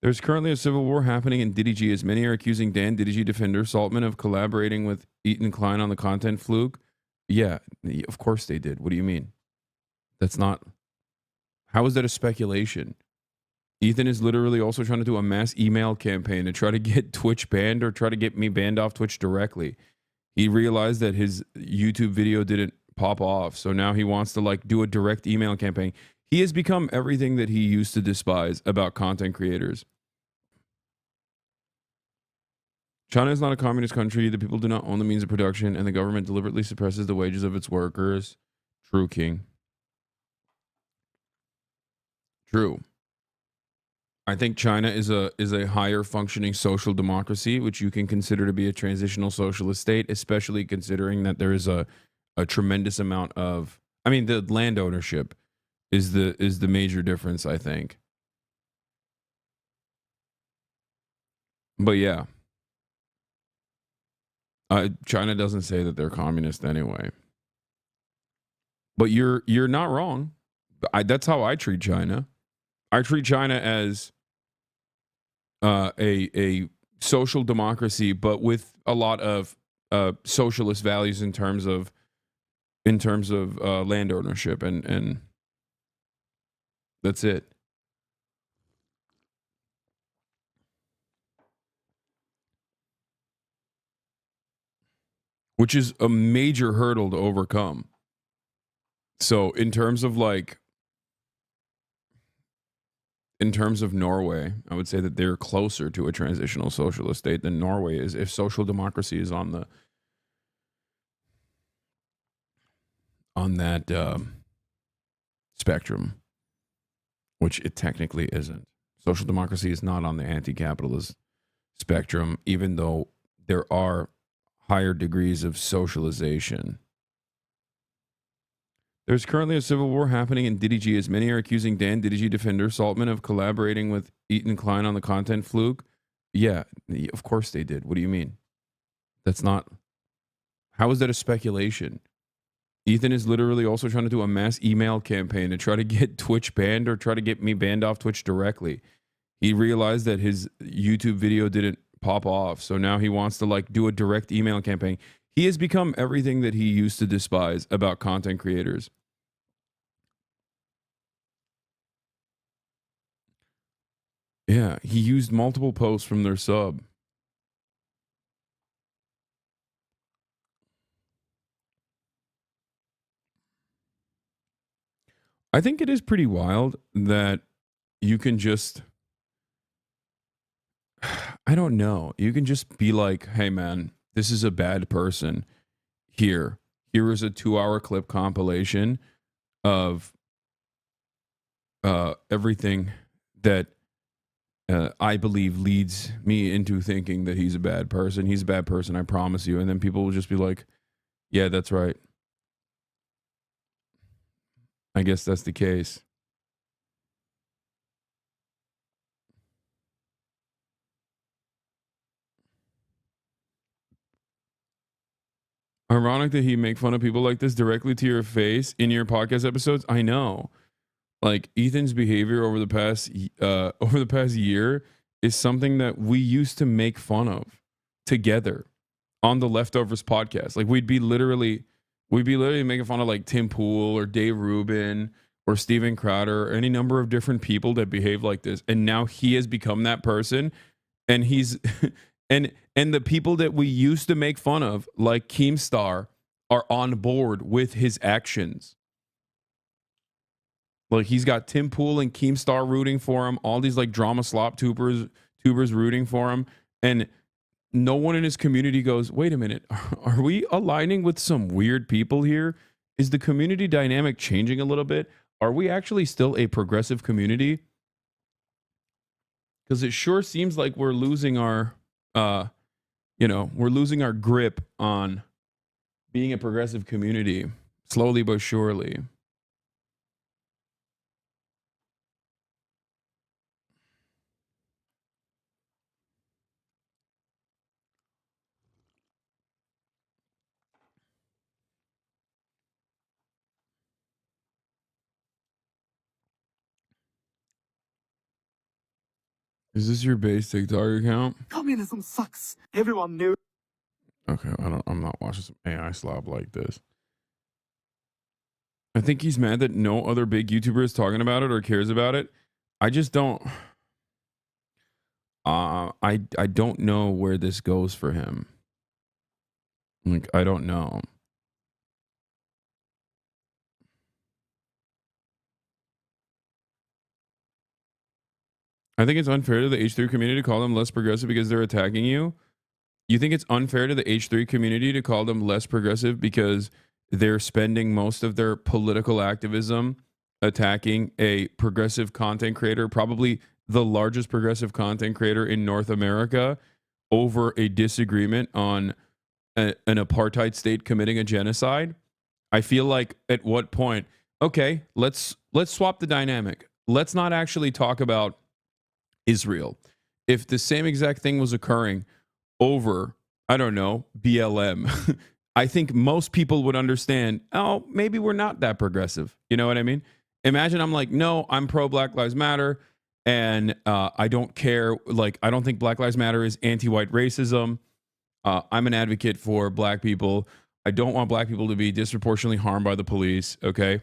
There's currently a civil war happening in DDG, as many are accusing Dan DDG defender Saltman of collaborating with Eaton Klein on the content fluke. Yeah, of course they did. What do you mean? That's not. How is that a speculation? Ethan is literally also trying to do a mass email campaign to try to get Twitch banned or try to get me banned off Twitch directly. He realized that his YouTube video didn't pop off, so now he wants to like do a direct email campaign. He has become everything that he used to despise about content creators. China is not a communist country. The people do not own the means of production, and the government deliberately suppresses the wages of its workers. True, King. True. I think China is a higher functioning social democracy, which you can consider to be a transitional socialist state, especially considering that there is a tremendous amount of, I mean, the land ownership is the major difference, I think. But yeah. China doesn't say that they're communist anyway. But you're not wrong. That's how I treat China. I treat China as a social democracy, but with a lot of socialist values in terms of land ownership, and that's it. Which is a major hurdle to overcome. So in terms of Norway, I would say that they're closer to a transitional socialist state than Norway is, if social democracy is on that spectrum, which it technically isn't. Social democracy is not on the anti-capitalist spectrum, even though there are higher degrees of socialization. There's currently a civil war happening in DDG, as many are accusing Dan DDG defender Saltman of collaborating with Eaton Klein on the content fluke. Yeah, of course they did. What do you mean? That's not. How is that a speculation? Ethan is literally also trying to do a mass email campaign to try to get Twitch banned or try to get me banned off Twitch directly. He realized that his YouTube video didn't pop off, so now he wants to like do a direct email campaign. He has become everything that he used to despise about content creators. Yeah, he used multiple posts from their sub. I think it is pretty wild that you can just, I don't know, you can just be like, hey man, this is a bad person. Here is a 2-hour clip compilation of everything that I believe leads me into thinking that he's a bad person. He's a bad person, I promise you. And then people will just be like, yeah, that's right. I guess that's the case. Ironic that he make fun of people like this directly to your face in your podcast episodes. I know. Like Ethan's behavior over the past year is something that we used to make fun of together on the Leftovers podcast. Like we'd be literally making fun of like Tim Pool or Dave Rubin or Steven Crowder or any number of different people that behave like this. And now he has become that person, and he's and the people that we used to make fun of, like Keemstar, are on board with his actions. Like he's got Tim Pool and Keemstar rooting for him, all these like drama slop tubers rooting for him, and no one in his community goes, wait a minute, are we aligning with some weird people here? Is the community dynamic changing a little bit? Are we actually still a progressive community? Because it sure seems like we're losing our we're losing our grip on being a progressive community, slowly but surely. Is this your base TikTok account? Communism sucks. Everyone knew. Okay, I'm not watching some AI slob like this. I think he's mad that no other big YouTuber is talking about it or cares about it. I just don't. I don't know where this goes for him. Like, I don't know. I think it's unfair to the H3 community to call them less progressive because they're attacking you. You think it's unfair to the H3 community to call them less progressive because they're spending most of their political activism attacking a progressive content creator, probably the largest progressive content creator in North America, over a disagreement on an apartheid state committing a genocide? I feel like at what point, okay, let's swap the dynamic. Let's not actually talk about Israel. If the same exact thing was occurring over, I don't know, BLM, I think most people would understand, oh, maybe we're not that progressive. You know what I mean? Imagine I'm like, no, I'm pro Black Lives Matter. And I don't care. Like, I don't think Black Lives Matter is anti white racism. I'm an advocate for black people. I don't want black people to be disproportionately harmed by the police. Okay.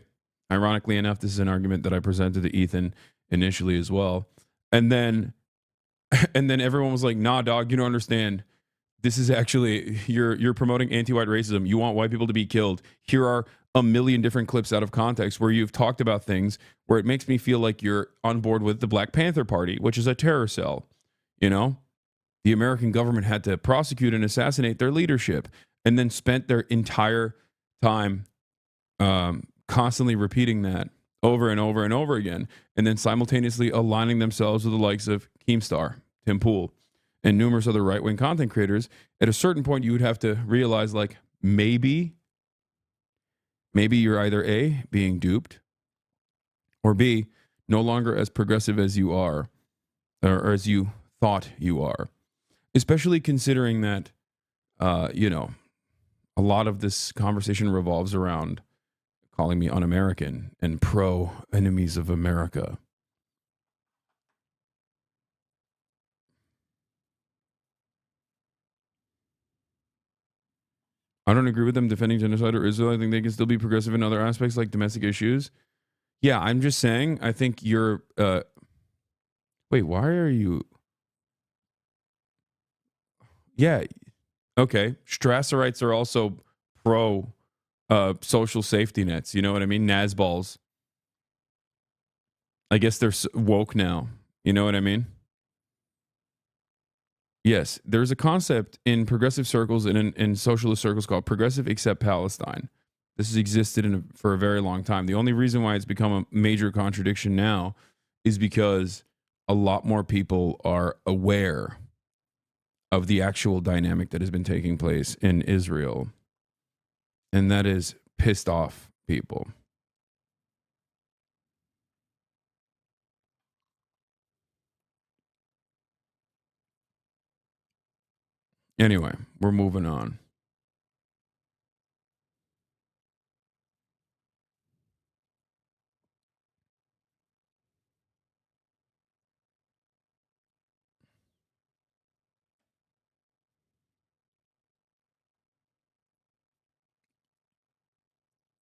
Ironically enough, this is an argument that I presented to Ethan initially as well. And then everyone was like, nah, dog, you don't understand. This is actually you're promoting anti-white racism. You want white people to be killed. Here are a million different clips out of context where you've talked about things where it makes me feel like you're on board with the Black Panther Party, which is a terror cell. You know, the American government had to prosecute and assassinate their leadership, and then spent their entire time constantly repeating that over and over and over again, and then simultaneously aligning themselves with the likes of Keemstar, Tim Pool, and numerous other right-wing content creators. At a certain point, you would have to realize, like, maybe you're either A, being duped, or B, no longer as progressive as you are, or as you thought you are. Especially considering that, you know, a lot of this conversation revolves around calling me un-American and pro enemies of America. I don't agree with them defending genocide or Israel. I think they can still be progressive in other aspects like domestic issues. Yeah, I'm just saying, I think you're wait, why are you Yeah, okay. Strasserites are also pro social safety nets, you know what I mean? Nazballs. I guess they're woke now. You know what I mean? Yes, there's a concept in progressive circles and in socialist circles called progressive except Palestine. This has existed for a very long time. The only reason why it's become a major contradiction now is because a lot more people are aware of the actual dynamic that has been taking place in Israel. And that is pissed off people. Anyway, we're moving on.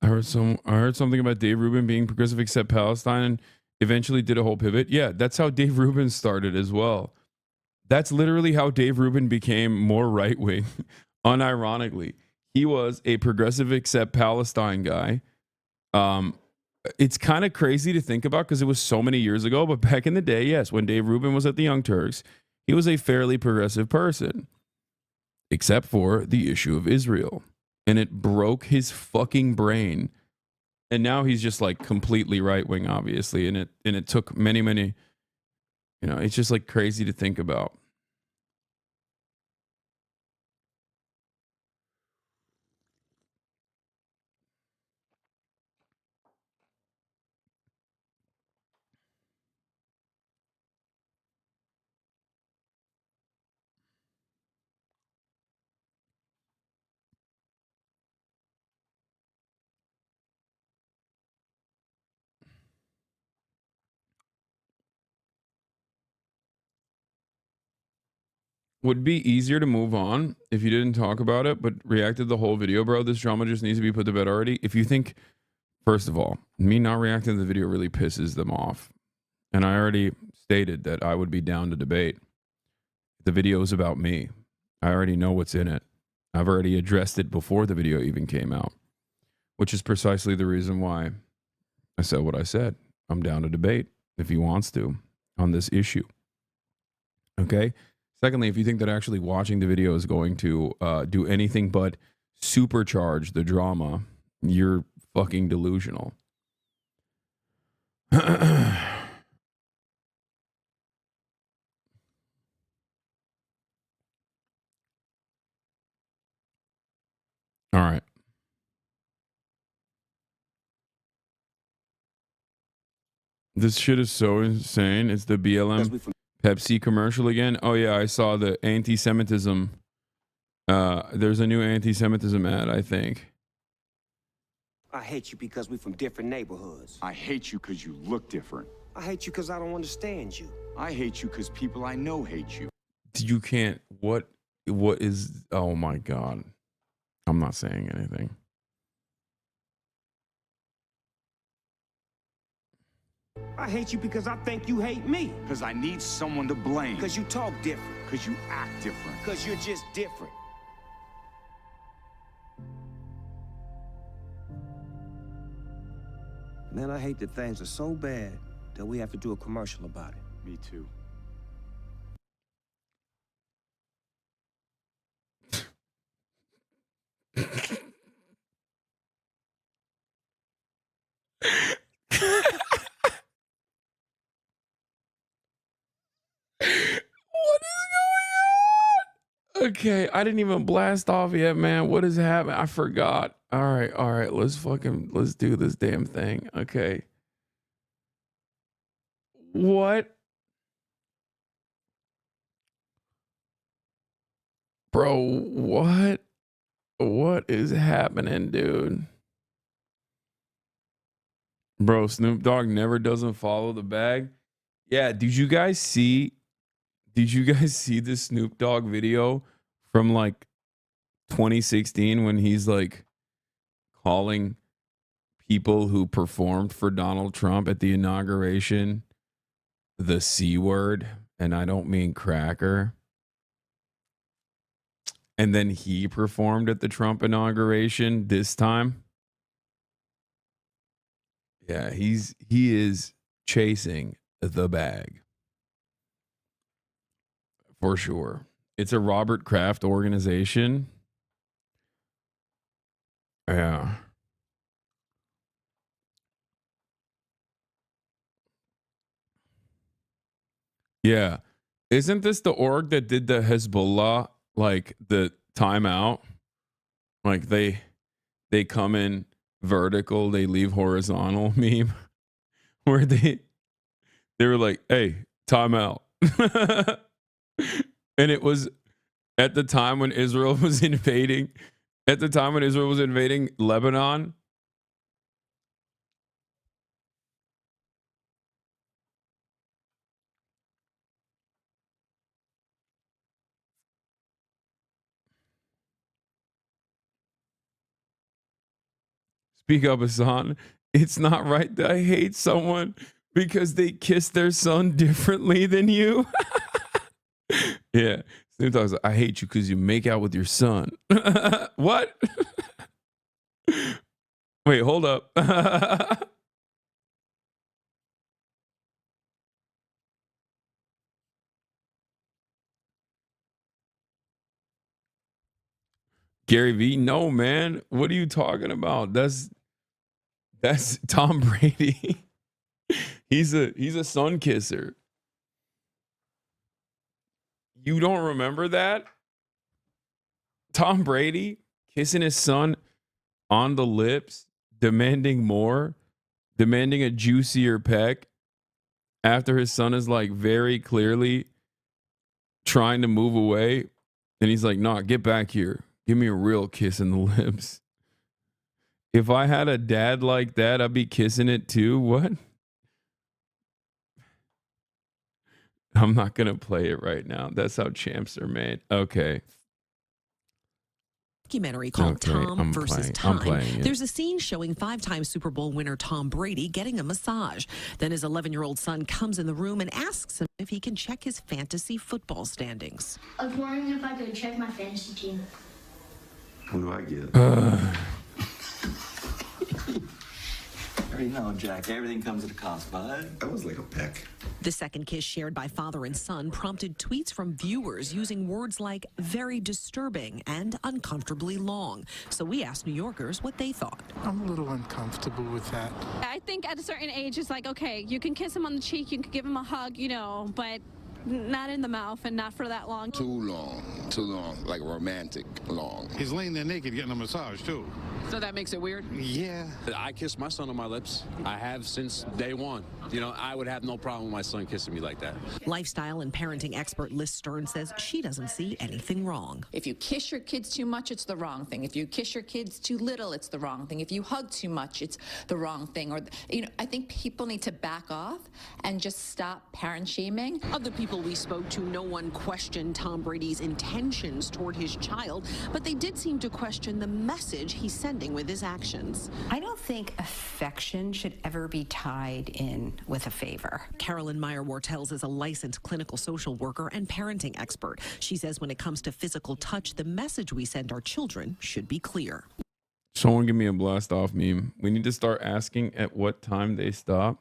I heard something about Dave Rubin being progressive except Palestine and eventually did a whole pivot. Yeah, that's how Dave Rubin started as well. That's literally how Dave Rubin became more right wing. Unironically, he was a progressive except Palestine guy. Um, it's kind of crazy to think about because it was so many years ago. But back in the day, yes, when Dave Rubin was at the Young Turks, he was a fairly progressive person, except for the issue of Israel, and it broke his fucking brain. And now he's just like completely right wing, obviously, and it took many, you know, it's just like crazy to think about. would be easier to move on if you didn't talk about it, but reacted the whole video, bro. This drama just needs to be put to bed already. If you think, first of all, me not reacting to the video really pisses them off. And I already stated that I would be down to debate. The video is about me. I already know what's in it. I've already addressed it before the video even came out, which is precisely the reason why I said what I said. I'm down to debate if he wants to on this issue. Okay. Secondly, if you think that actually watching the video is going to do anything but supercharge the drama, you're fucking delusional. All right. This shit is so insane. It's the BLM Pepsi commercial again. Oh yeah, I saw the anti-Semitism. There's a new anti-Semitism ad, I think. I hate you because we're from different neighborhoods. I hate you because you look different. I hate you because I don't understand you. I hate you because people I know hate you. You can't. What is? Oh my God. I'm not saying anything. I hate you because I think you hate me. Because I need someone to blame. Because you talk different. Because you act different. Because you're just different. Man, I hate that things are so bad that we have to do a commercial about it. Me too. What is going on? Okay, I didn't even blast off yet, man. What is happening? I forgot. All right. Let's do this damn thing. Okay. What? Bro, what? What is happening, dude? Bro, Snoop Dogg never doesn't follow the bag. Yeah, did you guys see the Snoop Dogg video from like 2016 when he's like calling people who performed for Donald Trump at the inauguration the C word, and I don't mean cracker. And then he performed at the Trump inauguration this time. Yeah, he is chasing the bag. For sure. It's a Robert Kraft organization. Yeah. Yeah. Isn't this the org that did the Hezbollah, like the timeout? Like they come in vertical, they leave horizontal meme where they were like, hey, timeout. And it was at the time when Israel was invading Lebanon. Speak up, Hasan. It's not right that I hate someone because they kiss their son differently than you. Yeah. Snoop Dogg's like, I hate you because you make out with your son. What? Wait, hold up. Gary V, no, man. What are you talking about? That's Tom Brady. He's a son kisser. You don't remember that? Tom Brady kissing his son on the lips, demanding more, demanding a juicier peck after his son is like very clearly trying to move away. And he's like, nah, get back here. Give me a real kiss in the lips. If I had a dad like that, I'd be kissing it too. What? I'm not gonna play it right now. That's how champs are made. Okay. Documentary called Tom versus Time. I'm playing it. There's a scene showing 5-time Super Bowl winner Tom Brady getting a massage. Then his 11-year-old son comes in the room and asks him if he can check his fantasy football standings. I was wondering if I could check my fantasy team. What do I get? You know, Jack, everything comes at a cost, bud. That was like a peck. The second kiss shared by father and son prompted tweets from viewers using words like very disturbing and uncomfortably long. So we asked New Yorkers what they thought. I'm a little uncomfortable with that. I think at a certain age, it's like, okay, you can kiss him on the cheek, you can give him a hug, you know, but not in the mouth and not for that long. Too long, like romantic long. He's laying there naked getting a massage, too. So that makes it weird? Yeah. I kiss my son on my lips. I have since day one. You know, I would have no problem with my son kissing me like that. Lifestyle and parenting expert Liz Stern says she doesn't see anything wrong. If you kiss your kids too much, it's the wrong thing. If you kiss your kids too little, it's the wrong thing. If you hug too much, it's the wrong thing. Or, you know, I think people need to back off and just stop parent shaming. Of the people we spoke to, no one questioned Tom Brady's intentions toward his child, but they did seem to question the message he's sending with his actions. I don't think affection should ever be tied in with a favor. Carolyn Meyer-Wartels is a licensed clinical social worker and parenting expert. She says when it comes to physical touch, the message we send our children should be clear. Someone give me a blast off meme. We need to start asking at what time they stop.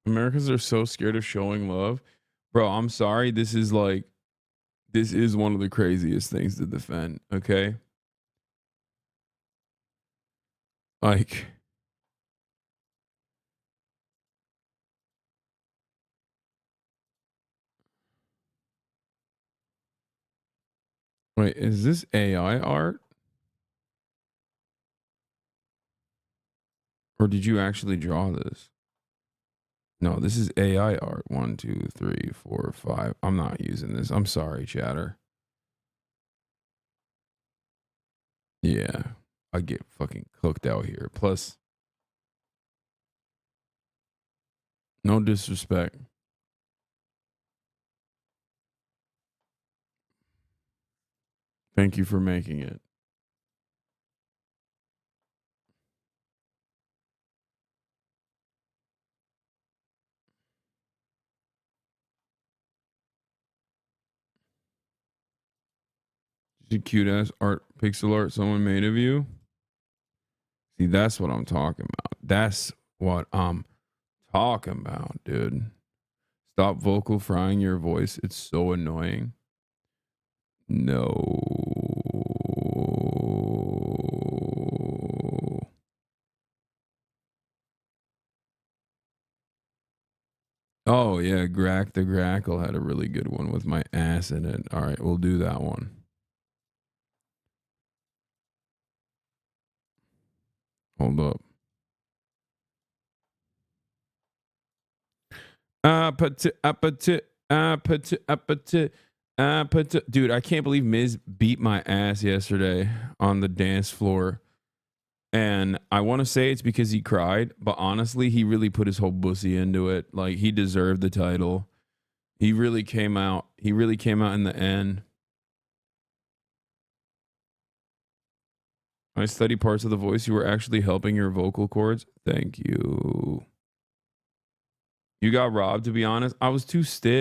Americans are so scared of showing love. Bro, I'm sorry. This is one of the craziest things to defend, okay? Like, wait, is this AI art? Or did you actually draw this? No, this is AI art. 1, 2, 3, 4, 5. I'm not using this. I'm sorry, chatter. Yeah, I get fucking cooked out here. Plus, no disrespect. Thank you for making it. Cute ass art, pixel art someone made of you. See, that's what I'm talking about. That's what I'm talking about, dude. Stop vocal frying your voice. It's so annoying. No. Oh yeah, Grack the Grackle had a really good one with my ass in it. All right, we'll do that one. Hold up. Dude, I can't believe Miz beat my ass yesterday on the dance floor. And I want to say it's because he cried, but honestly, he really put his whole pussy into it. Like, he deserved the title. He really came out. He really came out in the end. I study parts of the voice. You were actually helping your vocal cords. Thank you. You got robbed, to be honest. I was too stiff.